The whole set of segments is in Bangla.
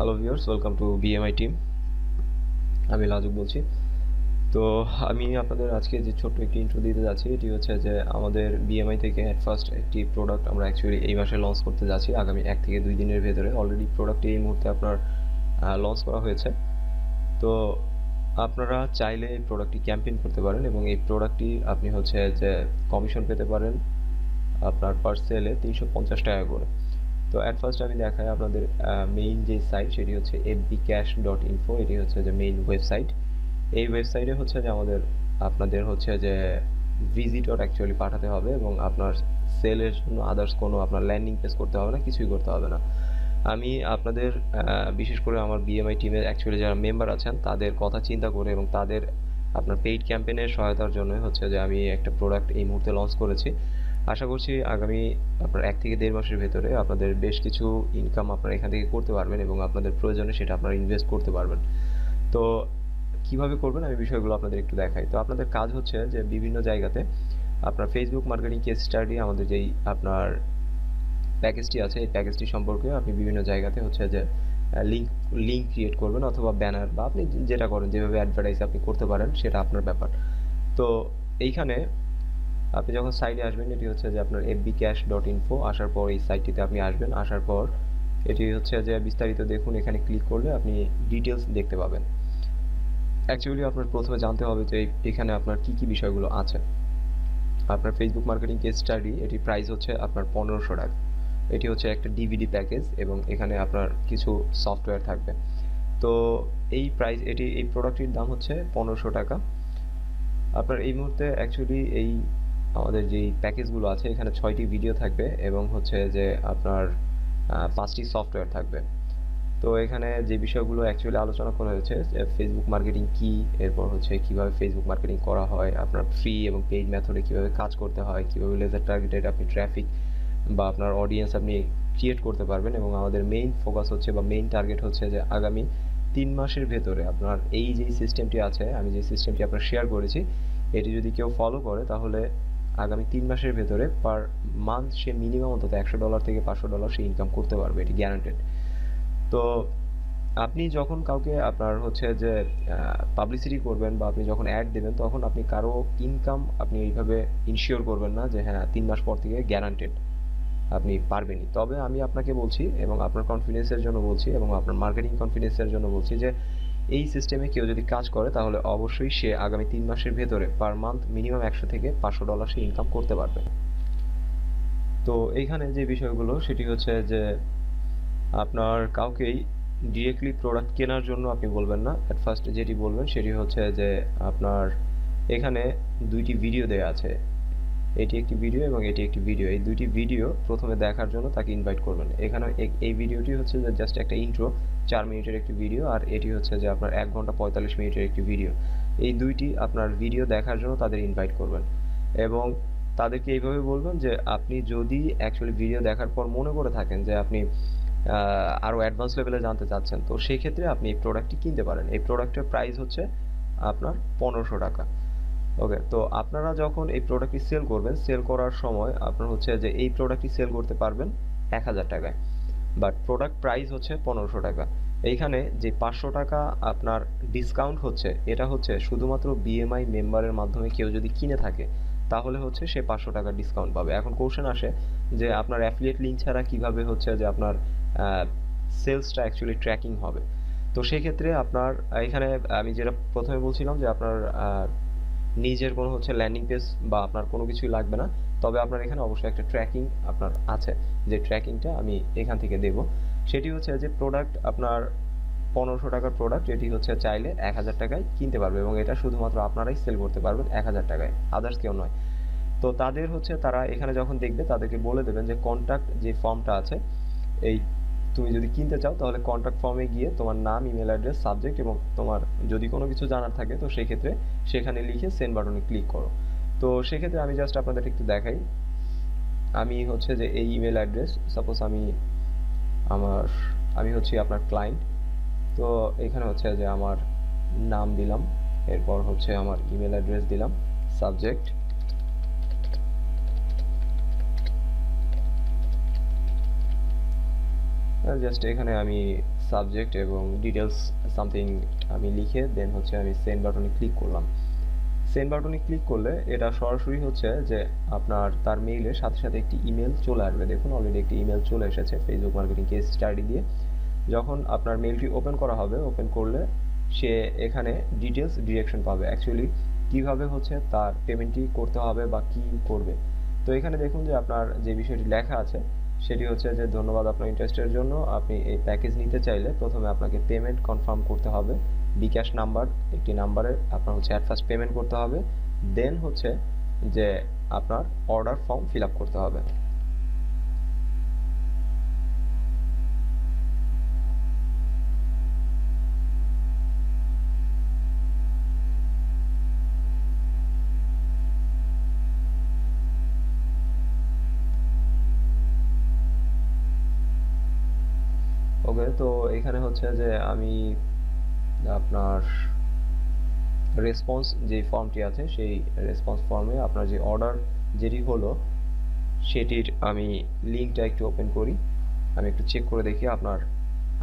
Hello viewers, welcome to BMI team. আমি লাজুক বলছি। তো আমি আপনাদের আজকে যে ছোট্ট একটি ইন্ট্রো দিতে যাচ্ছি, এটি হচ্ছে যে আমাদের বিএমআই থেকে অ্যাট ফার্স্ট একটি প্রোডাক্ট আমরা অ্যাকচুয়ালি এই মাসে লঞ্চ করতে যাচ্ছি আগামী 1 থেকে 2 দিনের ভেতরে। অলরেডি প্রোডাক্টটি এই মুহূর্তে আপনার লঞ্চ করা হয়েছে। তো আপনারা চাইলে এই প্রোডাক্টটি ক্যাম্পেইন করতে পারেন এবং এই প্রোডাক্টটি আপনি হচ্ছে যে কমিশন পেতে পারেন আপনার পার সেলে 350 টাকা করে। তো অ্যাট ফার্স্ট আমি দেখাই আপনাদের মেইন যে সাইট, সেটি হচ্ছে fbcash.info। এটি হচ্ছে যে মেইন ওয়েবসাইট। এই ওয়েবসাইটে হচ্ছে যে আপনাদের হচ্ছে যে ভিজিটর অ্যাকচুয়ালি পাঠাতে হবে এবং আপনার সেলের জন্য আদার্স কোনো আপনার ল্যান্ডিং পেজ করতে হবে না, কিছুই করতে হবে না। আমি আপনাদের বিশেষ করে আমার বিএমআই টিমের অ্যাকচুয়ালি যারা মেম্বার আছেন তাদের কথা চিন্তা করে এবং তাদের আপনার পেইড ক্যাম্পেইনের সহায়তার জন্য হচ্ছে যে আমি একটা প্রোডাক্ট এই মুহূর্তে লঞ্চ করেছি। আশা করছি আগামী আপনার 1 থেকে 1.5 মাসের ভেতরে আপনাদের বেশ কিছু ইনকাম আপনারা এখান থেকে করতে পারবেন এবং আপনাদের প্রয়োজনে সেটা আপনারা ইনভেস্ট করতে পারবেন। তো কিভাবে করবেন আমি বিষয়গুলো আপনাদের একটু দেখাই। তো আপনাদের কাজ হচ্ছে যে বিভিন্ন জায়গাতে আপনার ফেসবুক মার্কেটিং কেস স্টাডি, আমাদের যেই আপনার প্যাকেজটি আছে এই প্যাকেজটি সম্পর্কে আপনি বিভিন্ন জায়গাতে হচ্ছে যে লিঙ্ক লিঙ্ক ক্রিয়েট করবেন অথবা ব্যানার, বা আপনি যেটা করেন, যেভাবে অ্যাডভার্টাইজ আপনি করতে পারেন সেটা আপনার ব্যাপার। তো এইখানে আপনি যখন সাইটে আসবেন, এটি হচ্ছে যে আপনার fbcash.info, আসার পর এই সাইটটিতে আপনি আসবেন। আসার পর এটি হচ্ছে যে বিস্তারিত দেখুন, এখানে ক্লিক করলে আপনি ডিটেলস দেখতে পাবেন। অ্যাকচুয়ালি আপনার প্রথমে জানতে হবে যে এখানে আপনার কি কি বিষয়গুলো আছে। আপনার ফেসবুক মার্কেটিং কেস স্টাডি, এটির প্রাইস হচ্ছে আপনার 1500 টাকা। এটি হচ্ছে একটা ডিভিডি প্যাকেজ এবং এখানে আপনার কিছু সফটওয়্যার থাকবে। তো এই প্রোডাক্টটির দাম হচ্ছে 1500 টাকা। আপনার এই মুহূর্তে অ্যাকচুয়ালি আমাদের যেই প্যাকেজগুলো আছে এখানে 6টি ভিডিও থাকবে এবং হচ্ছে যে আপনার 5টি সফটওয়্যার থাকবে। তো এখানে যে বিষয়গুলো অ্যাকচুয়ালি আলোচনা করা হয়েছে যে ফেসবুক মার্কেটিং কি, এরপর হচ্ছে কিভাবে ফেসবুক মার্কেটিং করা হয়, আপনার ফ্রি এবং পেইড মেথডে কিভাবে কাজ করতে হয়, কিভাবে লেজার টার্গেটেড আপনি ট্রাফিক বা আপনার অডিয়েন্স আপনি ক্রিয়েট করতে পারবেন। এবং আমাদের মেইন ফোকাস হচ্ছে বা মেইন টার্গেট হচ্ছে যে আগামী 3 মাসের ভেতরে আপনার এই যে সিস্টেমটি আছে, আমি যে সিস্টেমটি আপনার শেয়ার করেছি, এটি যদি কেউ ফলো করে তাহলে আগামী 3 মাসের ভেতরে পার মান্থ সে মিনিমাম অন্তত $100 থেকে $500 সে ইনকাম করতে পারবে, এটি গ্যারান্টেড। তো আপনি যখন কাউকে আপনার হচ্ছে যে পাবলিসিটি করবেন বা আপনি যখন অ্যাড দেবেন, তখন আপনি কারো ইনকাম আপনি এইভাবে ইনশিওর করবেন না যে হ্যাঁ 3 মাস পর থেকে গ্যারান্টেড আপনি পারবেনই। তবে আমি আপনাকে বলছি এবং আপনার কনফিডেন্সের জন্য বলছি এবং আপনার মার্কেটিং কনফিডেন্সের জন্য বলছি যে এই সিস্টেমে কেউ যদি কাজ করে তাহলে অবশ্যই সে আগামী 3 মাসের ভেতরে পার মান্থ মিনিমাম $100 থেকে $500 সে ইনকাম করতে পারবে। তো এইখানে যে বিষয়গুলো সেটি হচ্ছে যে আপনার কাউকেই ডিরেক্টলি প্রোডাক্ট কেনার জন্য আপনি বলবেন না। অ্যাট ফার্স্ট যেটি বলবেন সেটি হচ্ছে যে আপনার এখানে 2টি ভিডিও দেওয়া আছে, এটি একটি ভিডিও এবং এটি একটি ভিডিও। এই 2টি ভিডিও প্রথমে দেখার জন্য তাকে ইনভাইট করবেন। এখানে এই ভিডিওটি হচ্ছে যে জাস্ট একটা ইন্ট্রো, 4 মিনিটের একটি ভিডিও, আর এটি হচ্ছে যে আপনার 1 ঘন্টা 45 মিনিটের একটি ভিডিও। এই 2টি আপনার ভিডিও দেখার জন্য তাদের ইনভাইট করবেন এবং তাদেরকে এইভাবে বলবেন যে আপনি যদি অ্যাকচুয়ালি ভিডিও দেখার পর মনে করে থাকেন যে আপনি আরও অ্যাডভান্স লেভেলে জানতে চাচ্ছেন, তো সেই ক্ষেত্রে আপনি এই প্রোডাক্টটি কিনতে পারেন। এই প্রোডাক্টের প্রাইস হচ্ছে আপনার 1500 টাকা। ওকে, তো আপনারা যখন এই প্রোডাক্টটি সেল করবেন, সেল করার সময় আপনার হচ্ছে যে এই প্রোডাক্টটি সেল করতে পারবেন 1000 টাকায়, বাট প্রোডাক্ট প্রাইস হচ্ছে 1500 টাকা। এইখানে যে 500 টাকা আপনার ডিসকাউন্ট হচ্ছে, এটা হচ্ছে শুধুমাত্র বিএমআই মেম্বারের মাধ্যমে কেউ যদি কিনে থাকে তাহলে হচ্ছে সে 500 টাকা ডিসকাউন্ট পাবে। এখন কোশ্চেন আসে যে আপনার অ্যাফিলিয়েট লিঙ্ক ছাড়া কিভাবে হচ্ছে যে আপনার সেলসটা অ্যাকচুয়ালি ট্র্যাকিং হবে। তো সেক্ষেত্রে আপনার এখানে আমি যেটা প্রথমে বলছিলাম যে আপনার নিজের কোনো হচ্ছে ল্যান্ডিং পেজ বা আপনার কোনো কিছুই লাগবে না, তবে আপনার এখানে অবশ্যই একটা ট্র্যাকিং আপনার আছে, যে ট্র্যাকিংটা আমি এখান থেকে দেব। সেটি হচ্ছে যে প্রোডাক্ট আপনার 1500 টাকার প্রোডাক্ট, এটি হচ্ছে চাইলে 1000 টাকায় কিনতে পারবে এবং এটা শুধুমাত্র আপনারাই সেল করতে পারবেন 1000 টাকায়, আদার্স কেউ নয়। তো তাদের হচ্ছে তারা এখানে যখন দেখবে তাদেরকে বলে দেবেন যে কন্ট্যাক্ট যে ফর্মটা আছে, এই তুমি যদি কিনতে চাও তাহলে কন্ট্যাক্ট ফর্মে গিয়ে তোমার নাম, ইমেল অ্যাড্রেস, সাবজেক্ট এবং তোমার যদি কোনো কিছু জানার থাকে তো সেই ক্ষেত্রে সেখানে লিখে সেন্ড বাটনে ক্লিক করো। তো সেক্ষেত্রে আমি জাস্ট আপনাদের একটু দেখাই। আমি হচ্ছে যে এই ইমেল অ্যাড্রেস, সাপোজ আমার আমি হচ্ছে আপনার ক্লায়েন্ট। তো এখানে হচ্ছে যে আমার নাম দিলাম, এরপর হচ্ছে আমার ইমেল অ্যাড্রেস দিলাম, সাবজেক্ট, জাস্ট এখানে আমি সাবজেক্ট এবং ডিটেলস সামথিং আমি লিখে দেন হচ্ছে আমি সেন্ড বাটনে ক্লিক করলাম। সেন্ড বাটনে ক্লিক করলে এটা সরাসরি হচ্ছে যে আপনার তার মেইলের সাথে সাথে একটি ইমেল চলে আসবে। দেখুন অলরেডি একটি ইমেল চলে এসেছে ফেসবুক মার্কেটিং কেস স্টাডি দিয়ে। যখন আপনার মেইলটি ওপেন করা হবে, ওপেন করলে সে এখানে ডিটেলস ডিরেকশন পাবে অ্যাকচুয়ালি কিভাবে হচ্ছে তার পেমেন্টটি করতে হবে বা কি করবে। তো এখানে দেখুন যে আপনার যে বিষয়টি লেখা আছে সেটি হচ্ছে যে ধন্যবাদ আপনার ইন্টারেস্টের জন্য। আপনি এই প্যাকেজ নিতে চাইলে প্রথমে আপনাকে পেমেন্ট কনফার্ম করতে হবে। বিকাশ নাম্বার একটি নাম্বারে আপনার হচ্ছে অ্যাট ফার্স্ট পেমেন্ট করতে হবে, দেন হচ্ছে যে আপনার অর্ডার ফর্ম ফিল আপ করতে হবে। ওকে, তো এখানে হচ্ছে যে আমি আপনার রেসপন্স যে ফর্মটি আছে সেই রেসপন্স ফর্মে আপনার যে অর্ডার যেটি হলো সেটির আমি লিঙ্কটা একটু ওপেন করি। আমি একটু চেক করে দেখি আপনার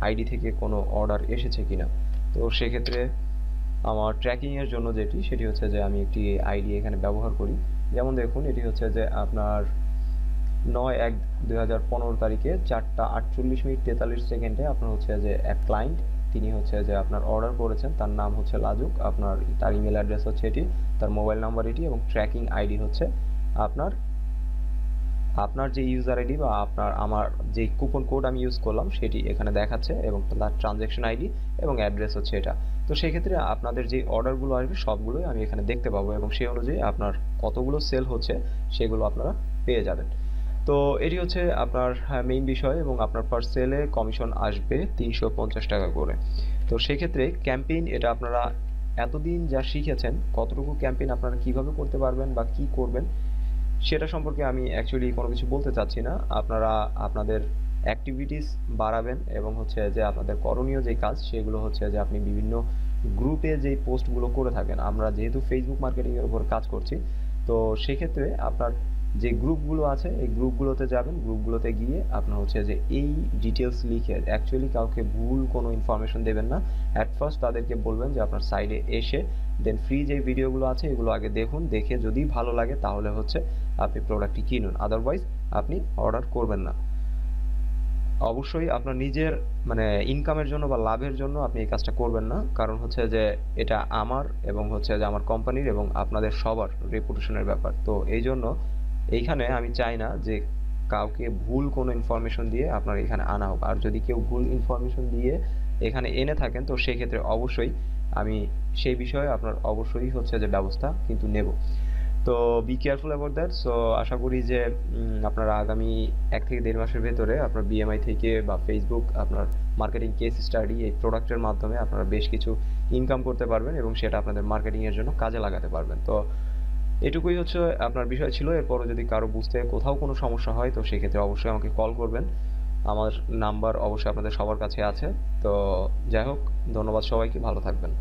আইডি থেকে কোনো অর্ডার এসেছে কিনা। তো সেক্ষেত্রে আমার ট্র্যাকিংয়ের জন্য সেটি হচ্ছে যে আমি একটি আইডি এখানে ব্যবহার করি। যেমন দেখুন এটি হচ্ছে যে আপনার 9/1/2015 তারিখে 4:48:43 আপনার হচ্ছে যে এক ক্লায়েন্ট তিনি হচ্ছে যে আপনার অর্ডার করেছেন, তার নাম হচ্ছে লাজুক, আপনার তার ইমেল অ্যাড্রেস হচ্ছে এটি, তার মোবাইল নাম্বার এটি এবং ট্র্যাকিং আইডি হচ্ছে আপনার আপনার যে ইউজার আইডি বা আমার যে কুপন কোড আমি ইউজ করলাম সেটি এখানে দেখাচ্ছে এবং তার ট্রানজ্যাকশন আইডি এবং অ্যাড্রেস হচ্ছে এটা। তো সেক্ষেত্রে আপনাদের যে অর্ডারগুলো আসবে সবগুলোই আমি এখানে দেখতে পাবো এবং সেই অনুযায়ী আপনার কতগুলো সেল হচ্ছে সেগুলো আপনারা পেয়ে যাবেন। তো এটি হচ্ছে আপনার মেইন বিষয় এবং আপনার পার সেলে কমিশন আসবে 350 টাকা করে। তো সেক্ষেত্রে ক্যাম্পেইন এটা আপনারা এতদিন যা শিখেছেন কতটুকু ক্যাম্পেইন আপনারা কিভাবে করতে পারবেন বা কি করবেন সেটা সম্পর্কে আমি অ্যাকচুয়ালি কোনো কিছু বলতে চাচ্ছি না। আপনারা আপনাদের অ্যাক্টিভিটিস বাড়াবেন এবং হচ্ছে যে আপনাদের করণীয় যে কাজ সেগুলো হচ্ছে যে আপনি বিভিন্ন গ্রুপে যেই পোস্টগুলো করে থাকেন, আমরা যেহেতু ফেসবুক মার্কেটিংয়ের উপর কাজ করছি তো সেক্ষেত্রে আপনার যে গ্রুপগুলো আছে এই গ্রুপগুলোতে যাবেন, গ্রুপগুলোতে গিয়ে আপনার হচ্ছে যে এই ডিটেলস লিখে অ্যাকচুয়ালি কাউকে ভুল কোনো ইনফরমেশন দেবেন না। অ্যাট ফার্স্ট তাদেরকে বলবেন যে আপনার সাইডে এসে দেন ফ্রি যে ভিডিওগুলো আছে এগুলো আগে দেখুন, দেখে যদি ভালো লাগে তাহলে হচ্ছে আপনি প্রোডাক্টটি কিনুন, আদারওয়াইজ আপনি অর্ডার করবেন না। অবশ্যই আপনার নিজের মানে ইনকামের জন্য বা লাভের জন্য আপনি এই কাজটা করবেন না, কারণ হচ্ছে যে এটা আমার এবং হচ্ছে যে আমার কোম্পানির এবং আপনাদের সবার রেপুটেশনের ব্যাপার। তো এই জন্য এইখানে আমি চাই না যে কাউকে ভুল কোনো ইনফরমেশন দিয়ে আপনার এখানে আনা হোক। আর যদি কেউ ভুল ইনফরমেশন দিয়ে এখানে এনে থাকেন তো সেক্ষেত্রে অবশ্যই আমি সেই বিষয়ে আপনার অবশ্যই হচ্ছে যে ব্যবস্থা কিন্তু নেব। তো be careful about that. So আশা করি যে আপনারা আগামী 1 থেকে 1.5 মাসের ভেতরে আপনার বিএমআই থেকে বা ফেসবুক আপনার মার্কেটিং কেস স্টাডি এই প্রোডাক্টের মাধ্যমে আপনারা বেশ কিছু ইনকাম করতে পারবেন এবং সেটা আপনাদের মার্কেটিংয়ের জন্য কাজে লাগাতে পারবেন। তো এটুকুই হচ্ছে আপনার বিষয় ছিল। এরপরও যদি কারো বুঝতে কোথাও কোনো সমস্যা হয় তো সেক্ষেত্রে অবশ্যই আমাকে কল করবেন। আমার নাম্বার অবশ্যই আপনাদের সবার কাছে আছে। তো যাই হোক, ধন্যবাদ সবাইকে, ভালো থাকবেন।